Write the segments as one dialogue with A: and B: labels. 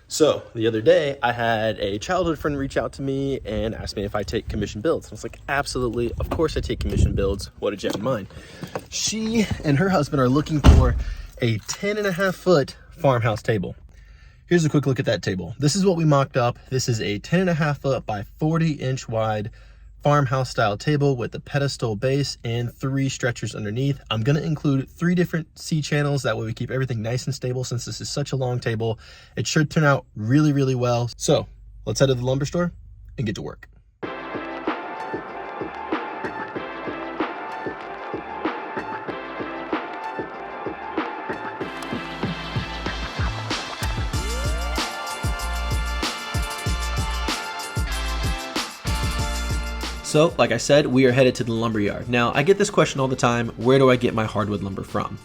A: So the other day I had a childhood friend reach out to me and ask me if I take commission builds. I was like, absolutely, of course I take commission builds. What did you have in mind? She and her husband are looking for a 10.5-foot farmhouse table. Here's a quick look at that table. This is what we mocked up. This is a 10.5-foot by 40-inch wide farmhouse style table with a pedestal base and 3 stretchers underneath. I'm gonna include 3 different C channels. That way we keep everything nice and stable. Since this is such a long table, it should turn out really, really well. So let's head to the lumber store and get to work. So, like I said, we are headed to the lumber yard. Now, I get this question all the time, where do I get my hardwood lumber from?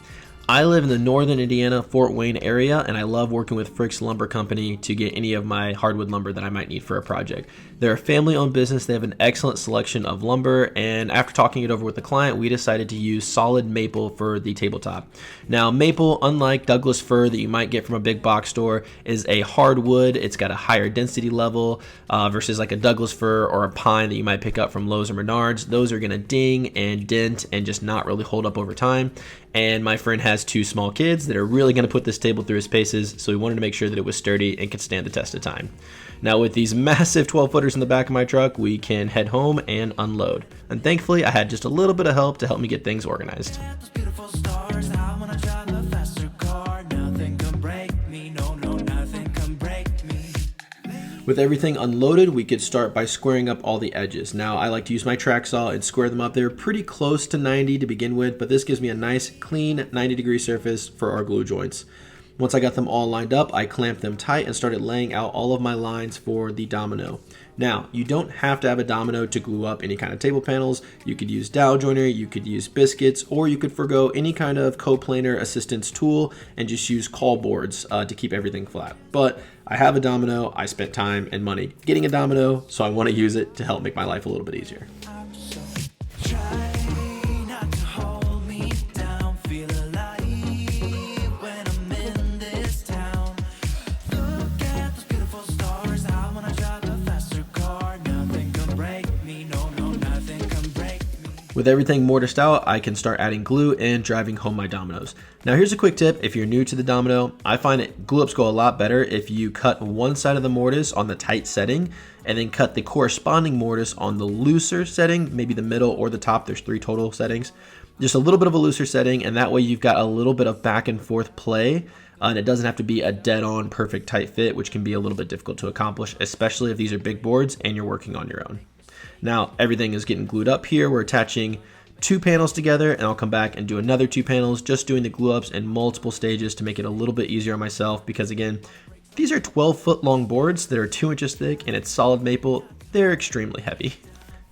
A: I live in the northern Indiana, Fort Wayne area, and I love working with Frick's Lumber Company to get any of my hardwood lumber that I might need for a project. They're a family-owned business. They have an excellent selection of lumber, and after talking it over with the client, we decided to use solid maple for the tabletop. Now, maple, unlike Douglas fir that you might get from a big box store, is a hardwood. It's got a higher density level versus like a Douglas fir or a pine that you might pick up from Lowe's or Menards. Those are going to ding and dent and just not really hold up over time. And my friend has 2 small kids that are really going to put this table through its paces, so we wanted to make sure that it was sturdy and could stand the test of time. Now with these massive 12-footers in the back of my truck, we can head home and unload. And thankfully, I had just a little bit of help to help me get things organized. With everything unloaded, we could start by squaring up all the edges. Now, I like to use my track saw and square them up. They're pretty close to 90 to begin with, but this gives me a nice, clean 90-degree surface for our glue joints. Once I got them all lined up, I clamped them tight and started laying out all of my lines for the domino. Now, you don't have to have a domino to glue up any kind of table panels. You could use dowel joiner, you could use biscuits, or you could forgo any kind of coplanar assistance tool and just use caul boards to keep everything flat. But I have a domino, I spent time and money getting a domino, so I want to use it to help make my life a little bit easier. With everything mortised out, I can start adding glue and driving home my dominoes. Now here's a quick tip if you're new to the domino. I find it glue-ups go a lot better if you cut one side of the mortise on the tight setting and then cut the corresponding mortise on the looser setting, maybe the middle or the top. There's 3 total settings. Just a little bit of a looser setting, and that way you've got a little bit of back and forth play. And it doesn't have to be a dead-on perfect tight fit, which can be a little bit difficult to accomplish, especially if these are big boards and you're working on your own. Now everything is getting glued up here. We're attaching 2 panels together, and I'll come back and do another 2 panels, just doing the glue ups in multiple stages to make it a little bit easier on myself, because again, these are 12-foot long boards that are 2 inches thick and it's solid maple. They're extremely heavy.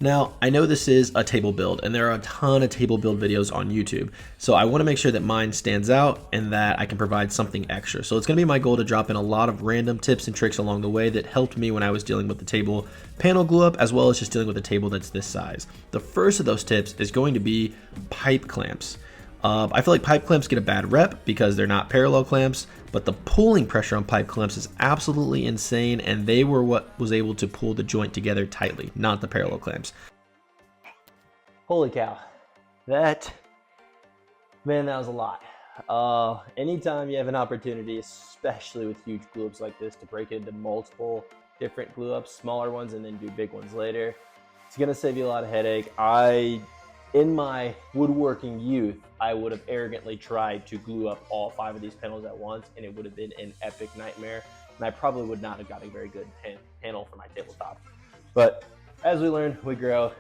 A: Now, I know this is a table build, and there are a ton of table build videos on YouTube, so I want to make sure that mine stands out and that I can provide something extra. So it's going to be my goal to drop in a lot of random tips and tricks along the way that helped me when I was dealing with the table panel glue up, as well as just dealing with a table that's this size. The first of those tips is going to be pipe clamps. I feel like pipe clamps get a bad rep because they're not parallel clamps, but the pulling pressure on pipe clamps is absolutely insane, and they were what was able to pull the joint together tightly, not the parallel clamps. Holy cow. Man, that was a lot. Anytime you have an opportunity, especially with huge glue ups like this, to break it into multiple different glue ups, smaller ones, and then do big ones later, it's gonna save you a lot of headache. In my woodworking youth, I would have arrogantly tried to glue up all 5 of these panels at once, and it would have been an epic nightmare, and I probably would not have got a very good panel for my tabletop. But as we learn, we grow.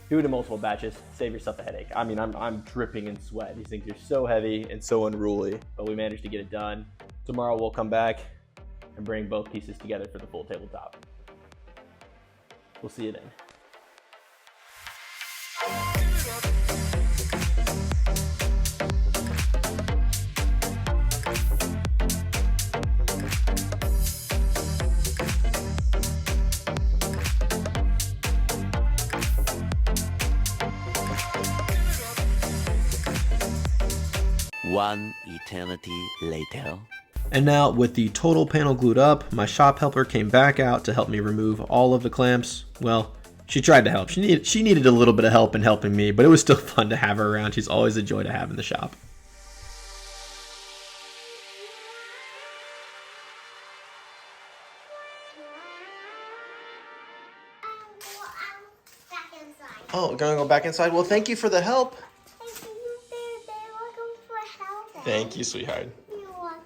A: Do it in multiple batches, save yourself a headache. I mean, I'm dripping in sweat. These things are so heavy and so unruly, but we managed to get it done. Tomorrow we'll come back and bring both pieces together for the full tabletop. We'll see you then.
B: One eternity later.
A: And now with the total panel glued up, my shop helper came back out to help me remove all of the clamps. Well, she tried to help. She needed a little bit of help in helping me, but it was still fun to have her around. She's always a joy to have in the shop. Oh, gonna go back inside? Well, thank you for the help. Thank you, sweetheart.
B: You're welcome.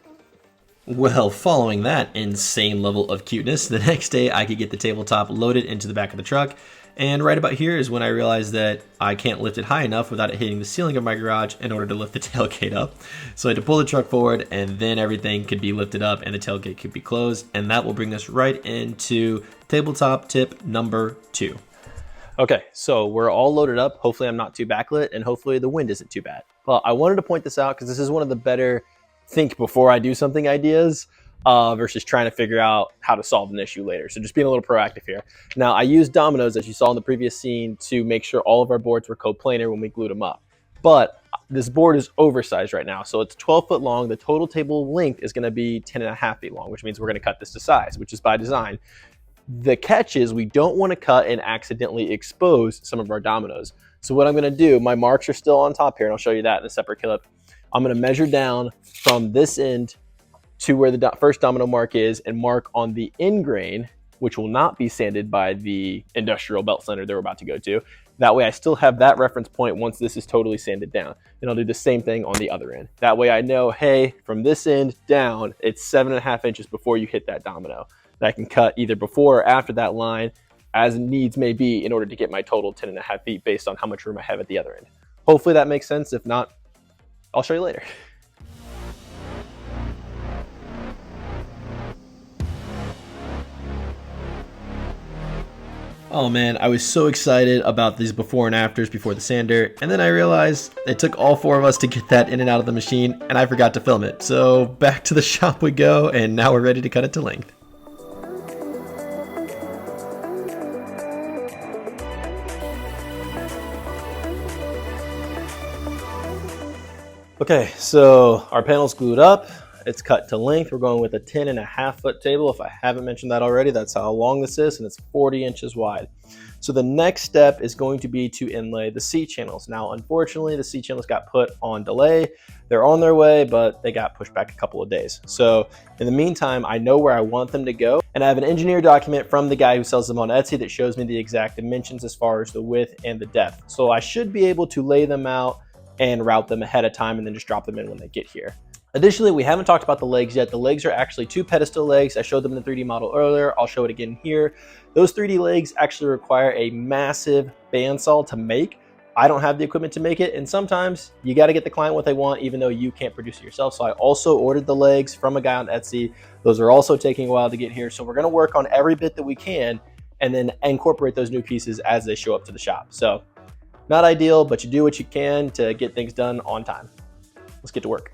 A: Well, following that insane level of cuteness, the next day I could get the tabletop loaded into the back of the truck. And right about here is when I realized that I can't lift it high enough without it hitting the ceiling of my garage in order to lift the tailgate up. So I had to pull the truck forward, and then everything could be lifted up and the tailgate could be closed. And that will bring us right into tabletop tip number 2. Okay, so we're all loaded up. Hopefully I'm not too backlit, and hopefully the wind isn't too bad. Well, I wanted to point this out because this is one of the better think before I do something ideas versus trying to figure out how to solve an issue later. So just being a little proactive here. Now, I used dominoes, as you saw in the previous scene, to make sure all of our boards were coplanar when we glued them up. But this board is oversized right now, so it's 12 foot long. The total table length is going to be 10.5 feet long, which means we're going to cut this to size, which is by design. The catch is we don't want to cut and accidentally expose some of our dominoes. So what I'm going to do, my marks are still on top here, and I'll show you that in a separate clip. I'm going to measure down from this end to where the first domino mark is and mark on the end grain, which will not be sanded by the industrial belt sander that we're about to go to. That way I still have that reference point once this is totally sanded down. And I'll do the same thing on the other end. That way I know, hey, from this end down, it's 7.5 inches before you hit that domino. That I can cut either before or after that line as needs may be in order to get my total 10.5 feet based on how much room I have at the other end. Hopefully that makes sense. If not, I'll show you later. Oh man, I was so excited about these before and afters before the sander, and then I realized it took all 4 of us to get that in and out of the machine, and I forgot to film it. So back to the shop we go, and now we're ready to cut it to length. Okay, so our panel's glued up. It's cut to length. We're going with a 10.5 foot table. If I haven't mentioned that already, that's how long this is, and it's 40 inches wide. So the next step is going to be to inlay the C channels. Now, unfortunately, the C channels got put on delay. They're on their way, but they got pushed back a couple of days. So in the meantime, I know where I want them to go, and I have an engineer document from the guy who sells them on Etsy that shows me the exact dimensions as far as the width and the depth. So I should be able to lay them out and route them ahead of time and then just drop them in when they get here. Additionally, we haven't talked about the legs yet. The legs are actually 2 pedestal legs. I showed them in the 3D model earlier. I'll show it again here. Those 3D legs actually require a massive bandsaw to make. I don't have the equipment to make it, and sometimes you got to get the client what they want even though you can't produce it yourself. So I also ordered the legs from a guy on Etsy. Those are also taking a while to get here. So we're going to work on every bit that we can and then incorporate those new pieces as they show up to the shop. So not ideal, but you do what you can to get things done on time. Let's get to work.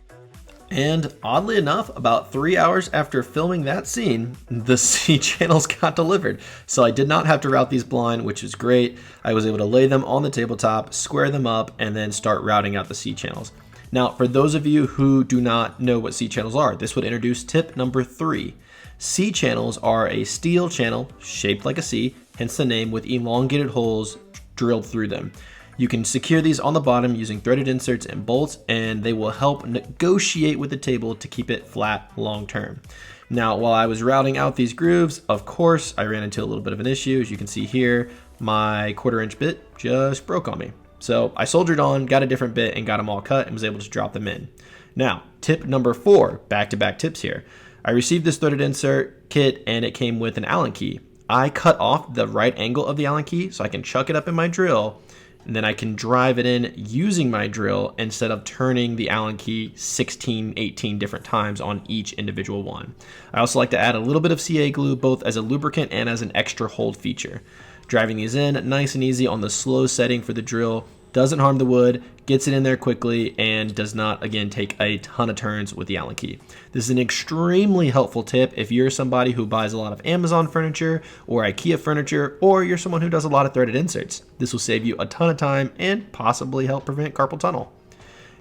A: And oddly enough, about 3 hours after filming that scene, the C channels got delivered. So I did not have to route these blind, which is great. I was able to lay them on the tabletop, square them up, and then start routing out the C channels. Now, for those of you who do not know what C channels are, this would introduce tip number 3. C channels are a steel channel shaped like a C, hence the name, with elongated holes drilled through them. You can secure these on the bottom using threaded inserts and bolts, and they will help negotiate with the table to keep it flat long term. Now, while I was routing out these grooves, of course, I ran into a little bit of an issue. As you can see here, my 1/4 inch bit just broke on me. So I soldiered on, got a different bit, and got them all cut and was able to drop them in. Now, tip number 4, back-to-back tips here. I received this threaded insert kit, and it came with an Allen key. I cut off the right angle of the Allen key so I can chuck it up in my drill, and then I can drive it in using my drill instead of turning the Allen key 16, 18 different times on each individual one. I also like to add a little bit of CA glue, both as a lubricant and as an extra hold feature. Driving these in nice and easy on the slow setting for the drill doesn't harm the wood, gets it in there quickly, and does not, again, take a ton of turns with the Allen key. This is an extremely helpful tip if you're somebody who buys a lot of Amazon furniture or IKEA furniture, or you're someone who does a lot of threaded inserts. This will save you a ton of time and possibly help prevent carpal tunnel.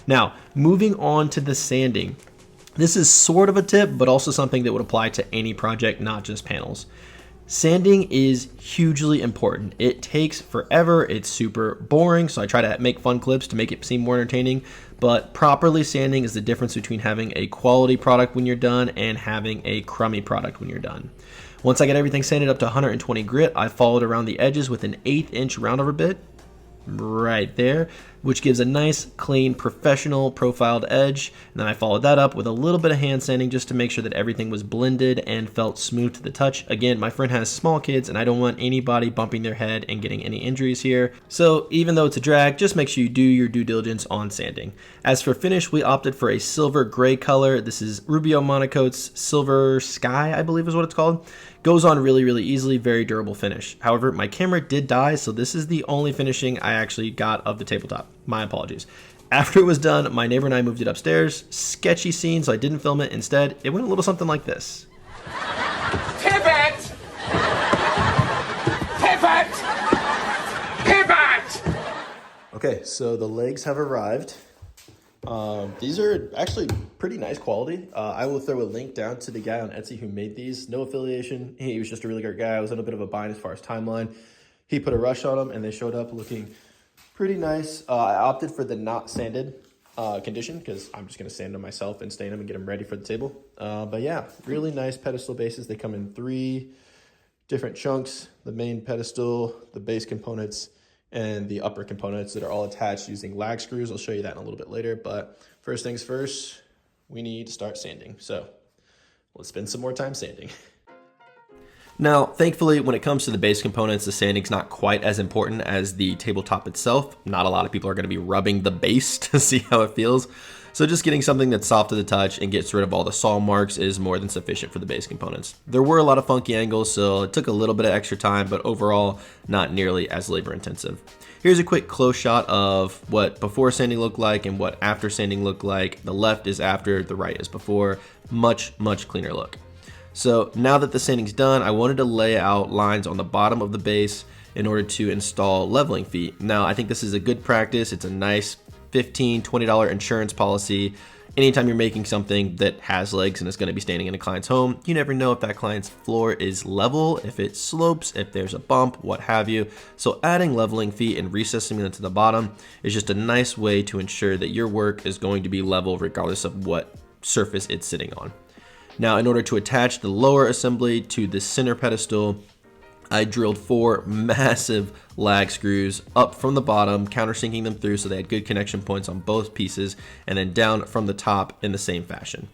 A: Now, moving on to the sanding. This is sort of a tip, but also something that would apply to any project, not just panels. Sanding is hugely important. It takes forever, it's super boring, so I try to make fun clips to make it seem more entertaining, but properly sanding is the difference between having a quality product when you're done and having a crummy product when you're done. Once I get everything sanded up to 120 grit, I followed around the edges with an 1/8 inch roundover bit, right there, which gives a nice, clean, professional profiled edge. And then I followed that up with a little bit of hand sanding just to make sure that everything was blended and felt smooth to the touch. Again, my friend has small kids and I don't want anybody bumping their head and getting any injuries here. So even though it's a drag, just make sure you do your due diligence on sanding. As for finish, we opted for a silver gray color. This is Rubio Monocoat's Silver Sky, I believe is what it's called. Goes on really, really easily, very durable finish. However, my camera did die, so this is the only finishing I actually got of the tabletop. My apologies. After it was done, my neighbor and I moved it upstairs. Sketchy scene, so I didn't film it. Instead, it went a little something like this.
B: Pivot! Pivot! Pivot!
A: Okay, so the legs have arrived. These are actually pretty nice quality. I will throw a link down to the guy on Etsy who made these. No affiliation. He was just a really great guy. I was in a bit of a bind as far as timeline. He put a rush on them and they showed up looking pretty nice. I opted for the not sanded condition because I'm just going to sand them myself and stain them and get them ready for the table. But yeah, really nice pedestal bases. They come in 3 different chunks: the main pedestal, the base components, and the upper components that are all attached using lag screws. I'll show you that in a little bit later, but first things first, we need to start sanding. So let's spend some more time sanding. Now, thankfully, when it comes to the base components, the sanding's not quite as important as the tabletop itself. Not a lot of people are gonna be rubbing the base to see how it feels. So just getting something that's soft to the touch and gets rid of all the saw marks is more than sufficient for the base components. There were a lot of funky angles, so it took a little bit of extra time, but overall, not nearly as labor intensive. Here's a quick close shot of what before sanding looked like and what after sanding looked like. The left is after, the right is before. Much, much cleaner look. So now that the sanding's done, I wanted to lay out lines on the bottom of the base in order to install leveling feet. Now, I think this is a good practice. It's a nice $15, $20 insurance policy. Anytime you're making something that has legs and is going to be standing in a client's home, you never know if that client's floor is level, if it slopes, if there's a bump, what have you. So adding leveling feet and recessing them to the bottom is just a nice way to ensure that your work is going to be level regardless of what surface it's sitting on. Now, in order to attach the lower assembly to the center pedestal, I drilled 4 massive lag screws up from the bottom, countersinking them through so they had good connection points on both pieces, and then down from the top in the same fashion.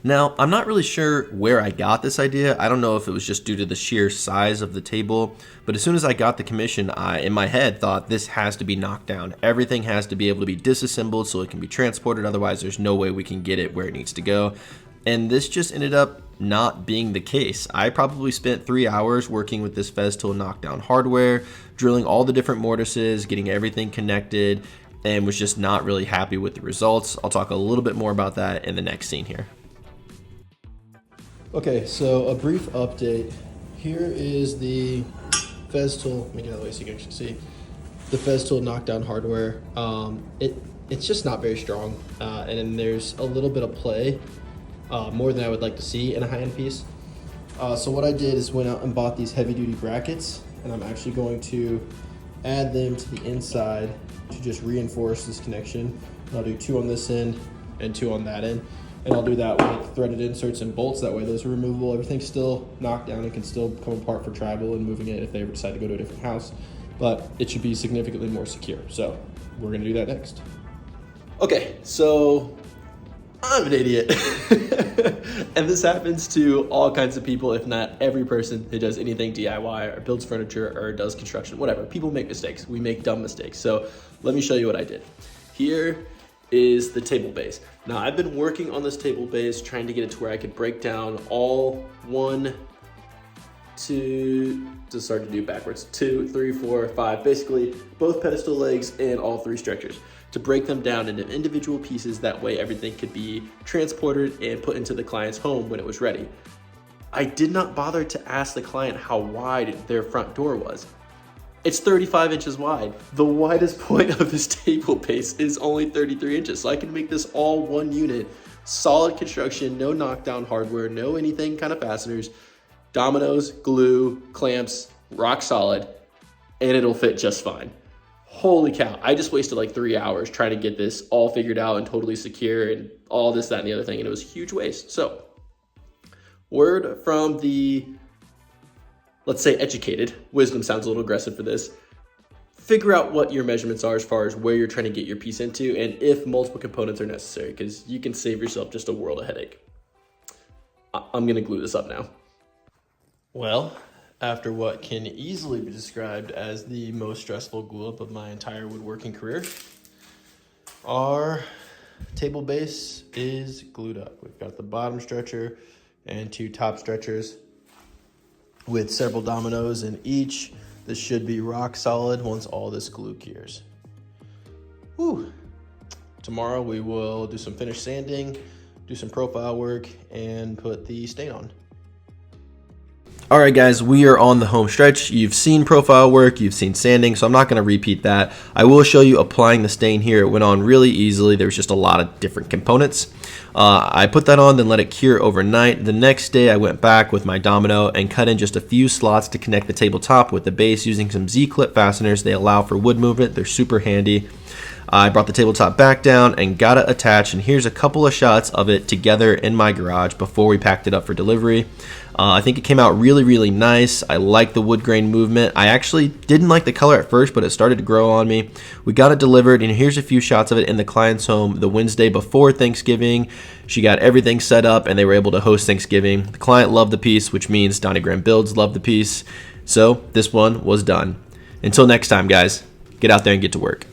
A: Now, I'm not really sure where I got this idea. I don't know if it was just due to the sheer size of the table, but as soon as I got the commission, I, in my head, thought this has to be knocked down. Everything has to be able to be disassembled so it can be transported, otherwise there's no way we can get it where it needs to go. And this just ended up not being the case. I probably spent 3 hours working with this Festool knockdown hardware, drilling all the different mortises, getting everything connected, and was just not really happy with the results. I'll talk a little bit more about that in the next scene here. Okay, so a brief update. Here is the Festool, let me get out of the way so you can actually see. The Festool knockdown hardware. It's just not very strong, and then there's a little bit of play. More than I would like to see in a high-end piece. So what I did is went out and bought these heavy-duty brackets, and I'm actually going to add them to the inside to just reinforce this connection. And I'll do 2 on this end and 2 on that end. And I'll do that with threaded inserts and bolts. That way those are removable. Everything's still knocked down and can still come apart for travel and moving it if they ever decide to go to a different house. But it should be significantly more secure. So we're gonna do that next. Okay, so I'm an idiot. And this happens to all kinds of people, if not every person who does anything DIY or builds furniture or does construction, whatever. People make mistakes. We make dumb mistakes. So let me show you what I did. Here is the table base. Now I've been working on this table base, trying to get it to where I could break down all 1, 2, to start to do backwards, 2, 3, 4, 5, basically both pedestal legs and all 3 structures, to break them down into individual pieces. That way everything could be transported and put into the client's home when it was ready. I did not bother to ask the client how wide their front door was. It's 35 inches wide. The widest point of this table base is only 33 inches. So I can make this all one unit solid construction, no knockdown hardware, no anything kind of fasteners, dominoes, glue, clamps, rock solid, and it'll fit just fine. Holy cow, I just wasted like 3 hours trying to get this all figured out and totally secure and all this, that, and the other thing, and it was a huge waste. So, word from the, let's say, educated, wisdom sounds a little aggressive for this, figure out what your measurements are as far as where you're trying to get your piece into and if multiple components are necessary, because you can save yourself just a world of headache. I'm gonna glue this up now. Well, after what can easily be described as the most stressful glue up of my entire woodworking career, our table base is glued up. We've got the bottom stretcher and 2 top stretchers with several dominoes in each. This should be rock solid once all this glue cures. Whew. Tomorrow we will do some finish sanding, do some profile work, and put the stain on. All right, guys, we are on the home stretch. You've seen profile work, you've seen sanding, so I'm not gonna repeat that. I will show you applying the stain here. It went on really easily. There was just a lot of different components. I put that on, then let it cure overnight. The next day I went back with my domino and cut in just a few slots to connect the tabletop with the base using some Z-clip fasteners. They allow for wood movement. They're super handy. I brought the tabletop back down and got it attached, and here's a couple of shots of it together in my garage before we packed it up for delivery. I think it came out really, really nice. I like the wood grain movement. I actually didn't like the color at first, but it started to grow on me. We got it delivered, and here's a few shots of it in the client's home the Wednesday before Thanksgiving. She got everything set up, and they were able to host Thanksgiving. The client loved the piece, which means Donnie Graham Builds loved the piece. So this one was done. Until next time, guys, get out there and get to work.